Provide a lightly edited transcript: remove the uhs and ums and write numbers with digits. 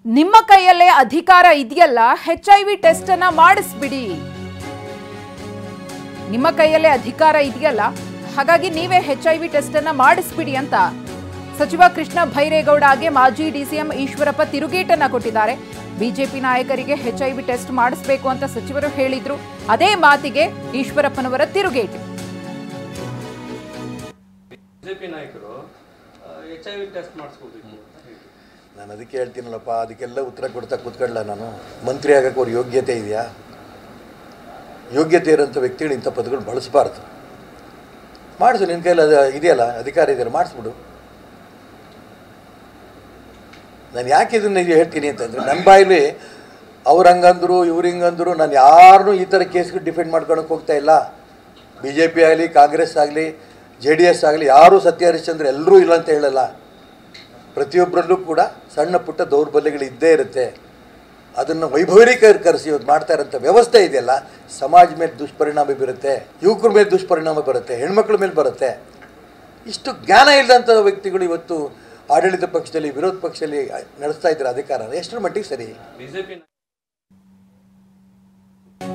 ನಿಮ್ಮ ಕೈಯಲ್ಲೇ ಅಧಿಕಾರ ಇದೆಯಲ್ಲ, HIV ಟೆಸ್ಟ್ ಅನ್ನ ಮಾಡಿಸ್ಬಿಡಿ. ನಿಮ್ಮ ಕೈಯಲ್ಲೇ ಅಧಿಕಾರ ಇದೆಯಲ್ಲ, ಹಾಗಾಗಿ ನೀವೇ HIV ಟೆಸ್ಟ್ ಅನ್ನ ಮಾಡಿಸ್ಬಿಡಿ ಅಂತ ಸಚಿವ ಕೃಷ್ಣ ಭೈರೇಗೌಡಗೆ ಮಾಜಿ DCM ಈಶ್ವರಪ್ಪ ತಿರುಗೇಟನ್ನ ಕೊಟ್ಟಿದ್ದಾರೆ. ಬಿಜೆಪಿ ನಾಯಕರಿಗೆ HIV ಟೆಸ್ಟ್ ಮಾಡಿಸಬೇಕು ಅಂತ ಸಚಿವರು ಹೇಳಿದ್ರು. ಅದೇ ಮಾತಿಗೆ ಈಶ್ವರಪ್ಪನವರ ತಿರುಗೇಟು. ಬಿಜೆಪಿ ನಾಯಕರು HIV ಟೆಸ್ಟ್ ಮಾಡಿಸಬಹುದು. ನಾನು ಅದಕ್ಕೆ ಹೇಳ್ತೀನಲ್ಲಪ್ಪ, ಅದಕ್ಕೆಲ್ಲ ಉತ್ತರ ಕೊಡ್ತಾ ಕೂತ್ಕೊಳ್ಳ. ನಾನು ಮಂತ್ರಿ ಆಗಕ್ಕೆ ಅವ್ರ ಯೋಗ್ಯತೆ ಇದೆಯಾ? ಯೋಗ್ಯತೆ ಇರೋಂಥ ವ್ಯಕ್ತಿಗಳು ಇಂಥ ಪದಗಳು ಬಳಸಬಾರ್ದು. ಮಾಡಿಸು, ನಿನ್ನ ಕೈಯಲ್ಲಿ ಅದು ಇದೆಯಲ್ಲ, ಅಧಿಕಾರ ಇದೆಯಲ್ಲ, ಮಾಡಿಸ್ಬಿಡು. ನಾನು ಯಾಕೆ ಇದನ್ನು ಹೇಳ್ತೀನಿ ಅಂತಂದರೆ, ನನ್ನ ಬಾಯಲ್ಲಿ ಅವ್ರು ಹಂಗಂದ್ರು ಇವ್ರು ಹಿಂಗಂದ್ರು, ನಾನು ಯಾರನ್ನೂ ಈ ಥರ ಕೇಸ್ಗಳು ಡಿಫೆಂಡ್ ಮಾಡ್ಕೊಳಕ್ಕೆ ಹೋಗ್ತಾ ಇಲ್ಲ. BJP ಆಗಲಿ, ಕಾಂಗ್ರೆಸ್ ಆಗಲಿ, JDS ಆಗಲಿ, ಯಾರೂ ಸತ್ಯ ಹರಿಶ್ಚಂದ್ರ ಎಲ್ಲರೂ ಇಲ್ಲ ಅಂತ ಹೇಳಲ್ಲ. ಪ್ರತಿಯೊಬ್ಬರಲ್ಲೂ ಕೂಡ ಸಣ್ಣ ಪುಟ್ಟ ದೌರ್ಬಲ್ಯಗಳು ಇದ್ದೇ ಇರುತ್ತೆ. ಅದನ್ನು ವೈಭವೀಕರಿಸಿ ಇವತ್ತು ಮಾಡ್ತಾ ಇರೋಂಥ ವ್ಯವಸ್ಥೆ ಇದೆಯಲ್ಲ, ಸಮಾಜ ಮೇಲೆ ದುಷ್ಪರಿಣಾಮ ಬೀರುತ್ತೆ, ಯುವಕರ ಮೇಲೆ ದುಷ್ಪರಿಣಾಮ ಬರುತ್ತೆ, ಹೆಣ್ಮಕ್ಳ ಮೇಲೆ ಬರುತ್ತೆ. ಇಷ್ಟು ಜ್ಞಾನ ಇಲ್ಲದಂಥ ವ್ಯಕ್ತಿಗಳು ಇವತ್ತು ಆಡಳಿತ ಪಕ್ಷದಲ್ಲಿ, ವಿರೋಧ ಪಕ್ಷದಲ್ಲಿ ನಡೆಸ್ತಾ ಇದ್ದಾರೆ ಅಧಿಕಾರ. ಎಷ್ಟರ ಮಟ್ಟಿಗೆ ಸರಿ? ಬಿಜೆಪಿ